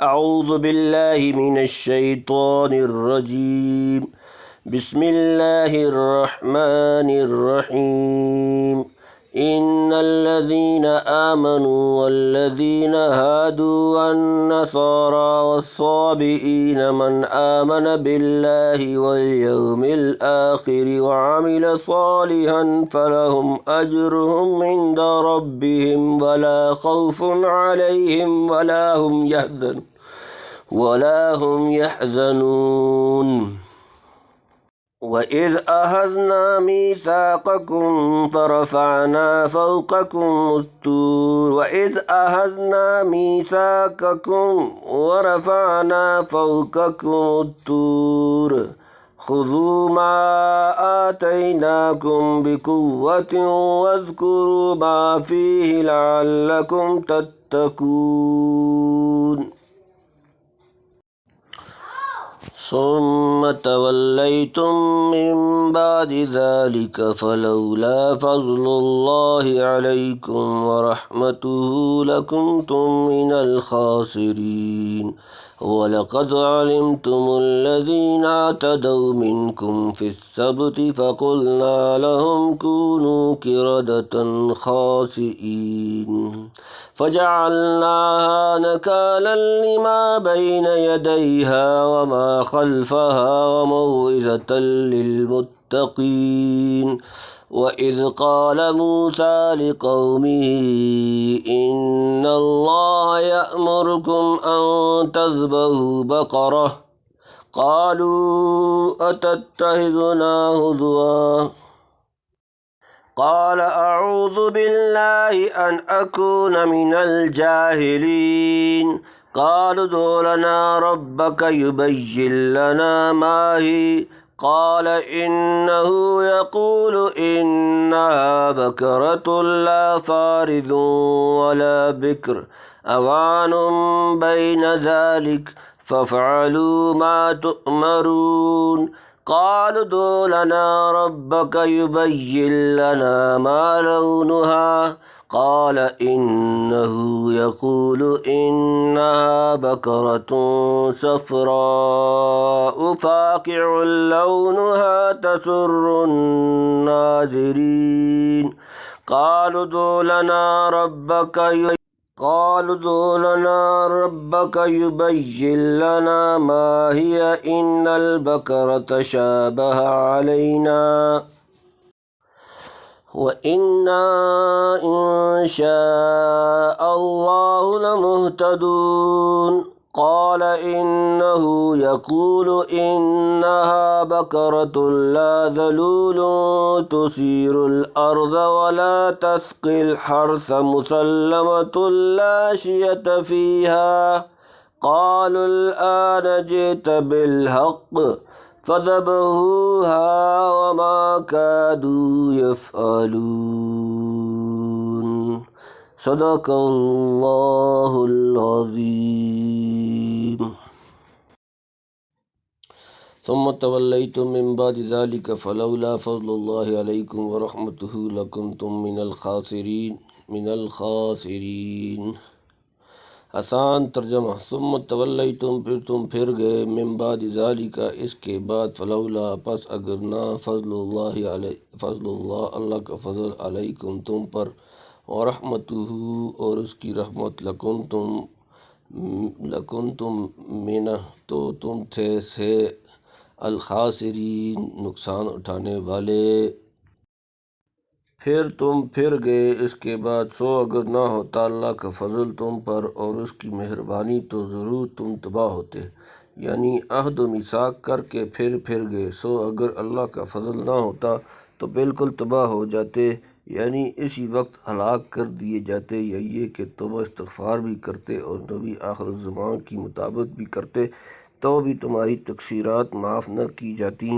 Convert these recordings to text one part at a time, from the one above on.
اعوذ باللہ من الشیطان الرجیم بسم اللہ الرحمن الرحیم ان الذین آمنوا والذین هادوا والنصارى والصابئین من آمن باللہ والیوم الآخر وعمل صالحا فلهم اجرهم عند ربهم ولا خوف علیہم ولا هم يحزنون وَإِذْ أَخَذْنَا مِيثَاقَكُمْ فَرَفَعْنَا فَوْقَكُمُ الطُّورَ وَإِذْ أَخَذْنَا مِيثَاقَكُمْ وَرَفَعْنَا فَوْقَكُمُ الطُّورَ خُذُوا مَا آتَيْنَاكُمْ بِقُوَّةٍ وَاذْكُرُوا مَا فِيهِ لَعَلَّكُمْ تَتَّقُونَ ثم توليتم من بعد ذلك فلولا فضل الله عليكم ورحمته لكنتم من الخاسرين ولقد علمتم الذين اعتدوا منكم في السبت فقلنا لهم كونوا قردة خاسئين فجعلناها نكالا لما بين يديها وما خلفها وموعظة للمتقين وَإِذْ قَالَ مُوسَىٰ لِقَوْمِهِ إِنَّ اللَّهَ يَأْمُرُكُمْ أَن تَذْبَحُوا بَقَرَةً قَالُوا أَتَتَّخِذُنَا هُزُوًا قَالَ أَعُوذُ بِاللَّهِ أَنْ أَكُونَ مِنَ الْجَاهِلِينَ قَالُوا ادْعُ لَنَا رَبَّكَ يُبَيِّن لَّنَا مَا هِيَ قال إنه يقول إنها بكرة لا فارض ولا بكر أوان بين ذلك فافعلوا ما تؤمرون قالوا ادع لنا ربك يبين لنا ما لونها قال إنه يقول إنها بكرة صفراء فاقع لونها تسر الناظرين قالوا ادع لنا ربك يبين لنا ما هي إن البقرة شابه علينا وَإِنَّا إِن شَاءَ اللَّهُ لَمُهْتَدُونَ قال إنه يقول إنها بقرة لا ذلول تثير الأرض ولا تسقي الحرث مسلمة لا شية فيها قالوا الآن جئت بالحق فذبحوها وما كادوا يفعلون صدق اللہ العظیم ثم تولیتم من بعد ذلك فلولا فضل اللہ علیکم ورحمتہ لکنتم من الخاسرین آسان ترجمہ ثم تولیتم پھر تم پھر گئے من بعد ذالک اس کے بعد فلولا پس اگر نہ فضل اللہ اللہ کا فضل علیکم تم پر ورحمتہ اور اس کی رحمت لکنتم من تو تم تھے سے الخاسرین نقصان اٹھانے والے پھر تم پھر گئے اس کے بعد سو اگر نہ ہوتا اللہ کا فضل تم پر اور اس کی مہربانی تو ضرور تم تباہ ہوتے یعنی عہد و میثاق کر کے پھر گئے سو اگر اللہ کا فضل نہ ہوتا تو بالکل تباہ ہو جاتے یعنی اسی وقت ہلاک کر دیے جاتے یا یہ کہ توبہ استغفار بھی کرتے اور نبی آخر الزمان کی مطابقت بھی کرتے تو بھی تمہاری تقصیرات معاف نہ کی جاتی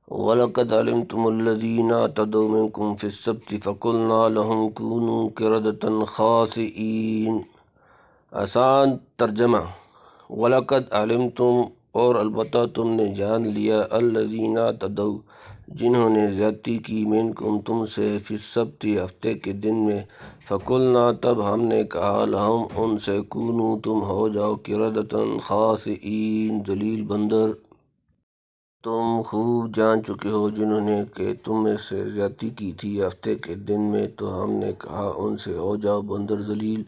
وَلَقَدْ عَلِمْتُمُ الَّذِينَ اعْتَدَوْا مِنْكُمْ فِي السَّبْتِ فَقُلْنَا لَهُمْ كُونُوا قِرَدَةً خَاسِئِينَ آسان ترجمہ وَلَقَدْ عَلِمْتُمْ اور البتہ تم نے جان لیا الَّذِينَ اعْتَدَوْا جنہوں نے زیادتی کی منکم تم سے فی السبت ہفتے کے دن میں، فقلنا تب ہم نے کہا لہم ان سے، کونوا تم ہو جاؤ قردۃ خاسئین ذلیل بندر۔ تم خوب جان چکے ہو جنہوں نے کہ تم میں سے زیادتی کی تھی ہفتے کے دن میں، تو ہم نے کہا ان سے ہو جاؤ بندر ذلیل۔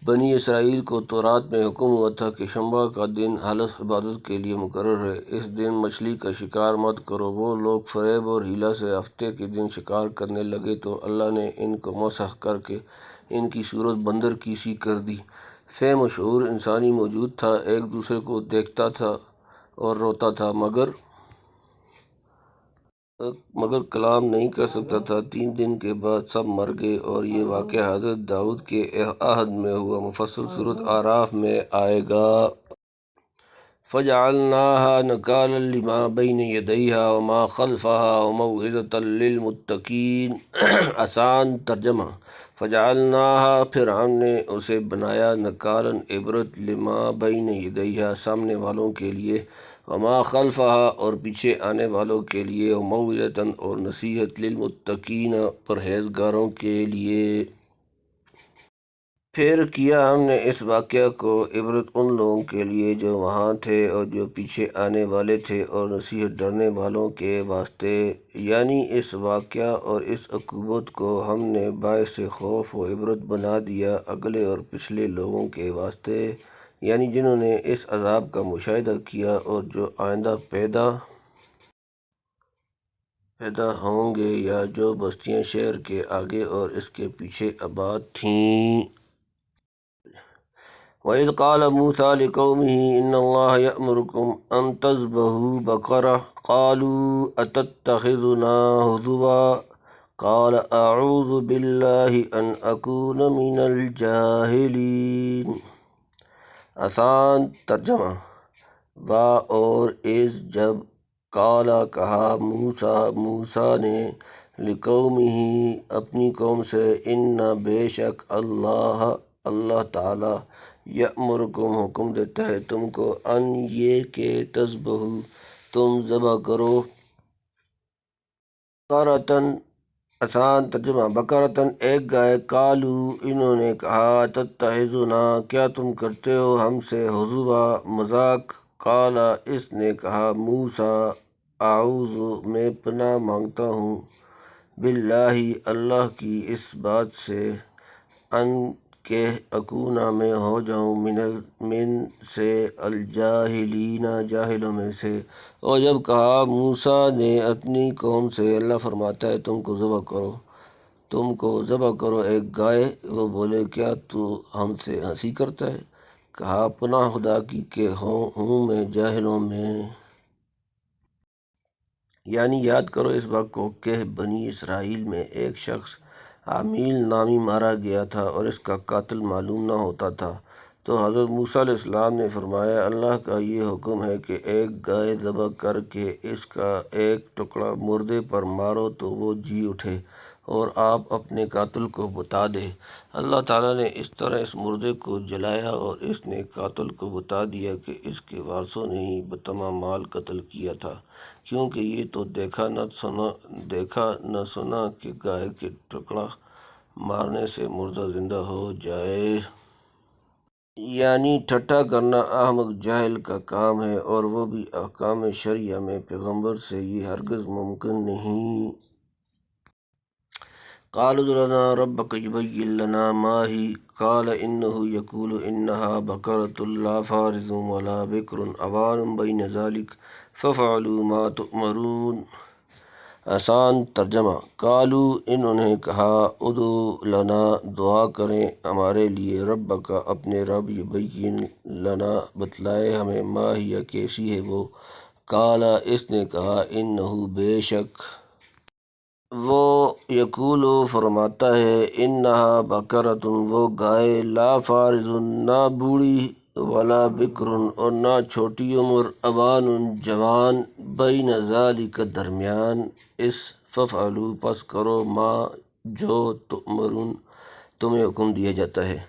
بنی اسرائیل کو تورات میں حکم ہوا تھا کہ شنبہ کا دن خالص عبادت کے لیے مقرر ہے، اس دن مچھلی کا شکار مت کرو۔ وہ لوگ فریب اور حیلہ سے ہفتے کے دن شکار کرنے لگے تو اللہ نے ان کو مسخ کر کے ان کی صورت بندر کی سی کر دی۔ فہم و شعور انسانی موجود تھا، ایک دوسرے کو دیکھتا تھا اور روتا تھا مگر کلام نہیں کر سکتا تھا۔ 3 دن کے بعد سب مر گئے، اور یہ واقعہ حضرت داؤد کے عہد میں ہوا، مفصل سورۃ اعراف میں آئے گا۔ فَجَعَلْنَاهَا نَكَالًا لِمَا بَيْنَ يَدَيْهَا وَمَا خَلْفَهَا وَمَوْعِظَةً لِّلْمُتَّقِينَ۔ آسان ترجمہ: فَجَعَلْنَاهَا پھر ہم نے اسے بنایا، نَكَالًا عبرت، لِمَا بَيْنَ يَدَيْهَا سامنے والوں کے لیے، وَمَا خَلْفَهَا اور پیچھے آنے والوں کے لیے، وَمَوْعِظَةً اور نصیحت، لِّلْمُتَّقِينَ پرہیزگاروں کے لیے۔ پھر کیا ہم نے اس واقعہ کو عبرت ان لوگوں کے لیے جو وہاں تھے اور جو پیچھے آنے والے تھے، اور نصیحت ڈرنے والوں کے واسطے، یعنی اس واقعہ اور اس عقوبت کو ہم نے باعث خوف و عبرت بنا دیا اگلے اور پچھلے لوگوں کے واسطے، یعنی جنہوں نے اس عذاب کا مشاہدہ کیا اور جو آئندہ پیدا ہوں گے، یا جو بستیاں شہر کے آگے اور اس کے پیچھے آباد تھیں۔ وَإِذْ قَالَ مُوسَىٰ لِقَوْمِهِ إِنَّ اللَّهَ يَأْمُرُكُمْ أَن تَذْبَحُوا بَقَرَةً قَالُوا أَتَتَّخِذُنَا هُزُوًا قَالَ أَعُوذُ بِاللَّهِ أَنْ أَكُونَ مِنَ الْجَاهِلِينَ۔ آسان ترجمہ: اور اس جب قالا کہا موسیٰ نے، لقومہ اپنی قوم سے، ان بے شک اللہ تعالی، یأمرکم حکم دیتا ہے تم کو، ان یہ کہ تذبحوا تم ذبح کرو، بقرۃ۔ آسان ترجمہ: بقرۃ ایک گائے، قالوا انہوں نے کہا، اتتخذنا کیا تم کرتے ہو ہم سے، ہزوا مذاق، قال اس نے کہا موسیٰ، اعوذ میں پناہ مانگتا ہوں، باللہ اللہ کی اس بات سے، ان کہ اکون میں ہو جاؤں، من سے، الجاہلین جاہلوں میں سے۔ اور جب کہا موسیٰ نے اپنی قوم سے، اللہ فرماتا ہے تم کو ذبح کرو ایک گائے، وہ بولے کیا تو ہم سے ہنسی کرتا ہے؟ کہا پناہ خدا کی کہ ہوں میں جاہلوں میں۔ یعنی یاد کرو اس وقت کو کہ بنی اسرائیل میں ایک شخص عامیل نامی مارا گیا تھا اور اس کا قاتل معلوم نہ ہوتا تھا، تو حضرت موسیٰ علیہ السلام نے فرمایا اللہ کا یہ حکم ہے کہ ایک گائے ذبح کر کے اس کا ایک ٹکڑا مردے پر مارو تو وہ جی اٹھے اور آپ اپنے قاتل کو بتا دیں۔ اللہ تعالیٰ نے اس طرح اس مردے کو جلایا اور اس نے قاتل کو بتا دیا کہ اس کے وارثوں نے ہی بتمام مال قتل کیا تھا، کیونکہ یہ تو دیکھا نہ سنا کہ گائے کے ٹکڑا مارنے سے مردہ زندہ ہو جائے۔ یعنی ٹھٹھا کرنا احمق جاہل کا کام ہے، اور وہ بھی احکام شرعیہ میں، پیغمبر سے یہ ہرگز ممکن نہیں۔ قالوا ادع لنا ربك يبين لنا ما هي قال إنه يقول إنها بقرة لا فارض ولا بكر عوان بين ذلك فافعلوا ما تؤمرون۔ آسان ترجمہ: قالوا انہوں نے کہا، ادع لنا دعا کریں ہمارے لیے، ربک اپنے رب، یبین لنا بتلائے ہمیں، ما ہی کیسی ہے وہ، قال اس نے کہا، انہ بے شک وہ، یقول فرماتا ہے، انہا بقرۃ وہ گائے، لا فارض نہ بوڑھی، ولا بکر اور نہ چھوٹی عمر، عوان جوان، بین ذالک درمیان اس، فافعلوا پس کرو، ما جو تؤمرون تمہیں حکم دیا جاتا ہے۔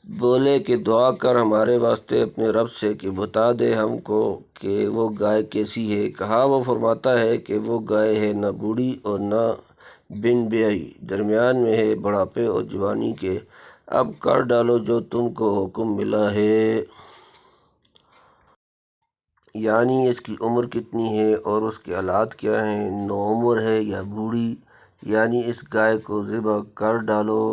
بولے کہ دعا کر ہمارے واسطے اپنے رب سے کہ بتا دے ہم کو کہ وہ گائے کیسی ہے۔ کہا وہ فرماتا ہے کہ وہ گائے ہے نہ بوڑھی اور نہ بن بیائی، درمیان میں ہے بڑھاپے اور جوانی کے۔ اب کر ڈالو جو تم کو حکم ملا ہے، یعنی اس کی عمر کتنی ہے اور اس کے آلات کیا ہیں، نوعمر ہے یا بوڑھی، یعنی اس گائے کو ذبح کر ڈالو۔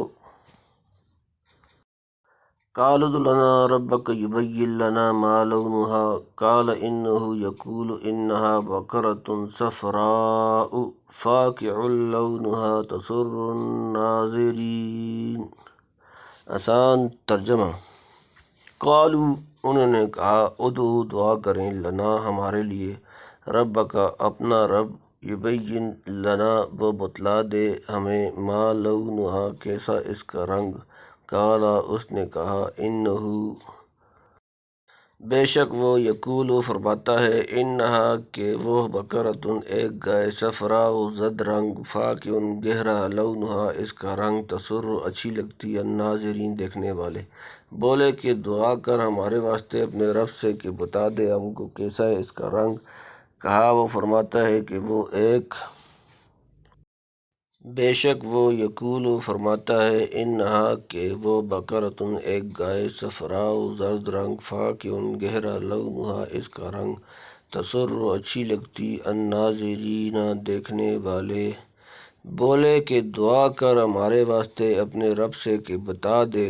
قالوا ادع لنا ربك يبين لنا ما لونها قال إنه يقول إنها بقرة صفراء فاقع لونها تسر الناظرین۔ آسان ترجمہ۔ قالوا انہوں نے کہا ادعو دعا کریں لنا ہمارے لیے، ربک اپنا رب، یبین لنا وہ بتلا دے ہمیں، ما لونہا کیسا اس کا رنگ، قالا اس نے کہا انہو بے شک وہ، یقول فرماتا ہے، انہا کہ وہ، بقرۃ ایک گائے، صفراء زرد رنگ، فاقع گہرا، لونہا اس کا رنگ، تسر اچھی لگتی، الناظرین دیکھنے والے۔ بولے کہ دعا کر ہمارے واسطے اپنے رب سے کہ بتا دے ہم کو کیسا ہے اس کا رنگ۔ کہا وہ فرماتا ہے کہ وہ ایک، بے شک وہ، یقول فرماتا ہے، انہا کہ وہ، بقرۃ ایک گائے، صفراء زرد رنگ، فاقع گہرا، لونہا اس کا رنگ، تسر اچھی لگتی، الناظرین دیکھنے والے۔ بولے کہ دعا کر ہمارے واسطے اپنے رب سے کہ بتا دے،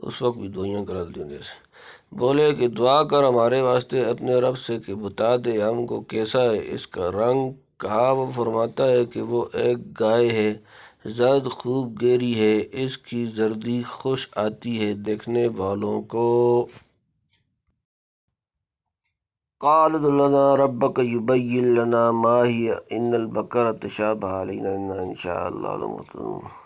اس وقت بھی دعائیاں کرا دی ہوں جیسے۔ بولے کہ دعا کر ہمارے واسطے اپنے رب سے کہ بتا دے ہم کو کیسا ہے اس کا رنگ۔ کہا وہ فرماتا ہے کہ وہ ایک گائے ہے، زرد خوب گہری ہے، اس کی زردی خوش آتی ہے دیکھنے والوں کو۔ قال ادع لنا ربك يبين لنا ما هي ان البقرة تشابه علينا انا ان شاء الله لمهتدون۔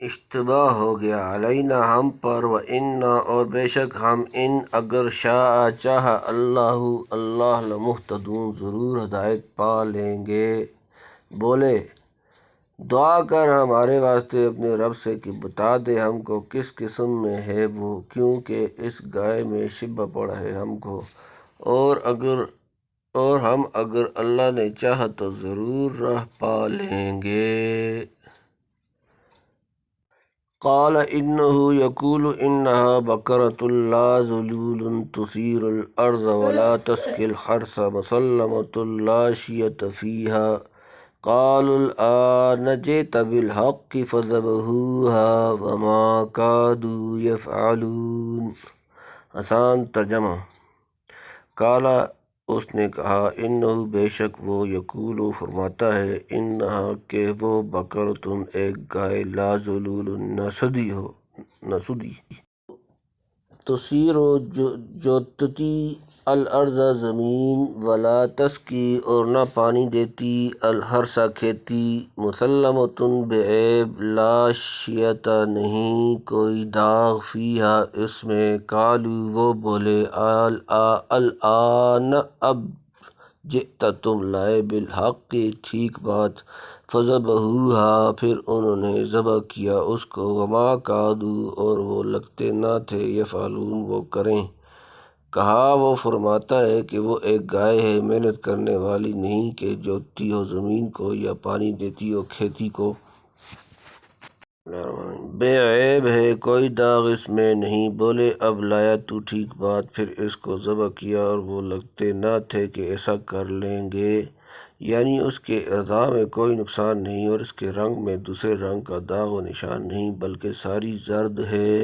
اشتباہ ہو گیا، علینا ہم پر، و انا اور بے شک ہم، ان اگر شاء چاہا اللہ اللہ، لمہتدون ضرور ہدایت پا لیں گے۔ بولے دعا کر ہمارے واسطے اپنے رب سے کہ بتا دے ہم کو کس قسم میں ہے وہ، کیونکہ اس گائے میں شبہ پڑا ہے ہم کو، اور ہم اگر اللہ نے چاہا تو ضرور راہ پا لیں گے۔ قال انه يقول انها بقرة لا ذلول تثير الارض ولا تسقي الحرث مسلمة لا شية فيها قالوا الآن جئت بالحق فذبحوها وما كادوا يفعلون۔ آسان ترجمہ۔ قالا اس نے کہا انہو بے شک وہ، یقول فرماتا ہے، انہا کہ وہ، بقرۃ ایک گائے، لا ذلول نہ سدی ہو، نہ سدی، تثیر جوتتی، الارض زمین، ولا تسقی اور نہ پانی دیتی، الحرث کھیتی، مسلمۃ بے عیب، لا شیۃ نہیں کوئی داغ، فیہا اس میں، قالوا وہ بولے، الآن اب، جئت تم لائے، بالحق ٹھیک بات، فذبحوہا پھر انہوں نے ذبح کیا اس کو، وما کادوا اور وہ لگتے نہ تھے، یفعلون وہ کریں۔ کہا وہ فرماتا ہے کہ وہ ایک گائے ہے، محنت کرنے والی نہیں کہ جوتتی ہو زمین کو یا پانی دیتی ہو کھیتی کو، بے عیب ہے، کوئی داغ اس میں نہیں۔ بولے اب لایا تو ٹھیک بات، پھر اس کو ذبح کیا اور وہ لگتے نہ تھے کہ ایسا کر لیں گے، یعنی اس کے اعضاء میں کوئی نقصان نہیں اور اس کے رنگ میں دوسرے رنگ کا داغ و نشان نہیں، بلکہ ساری زرد ہے۔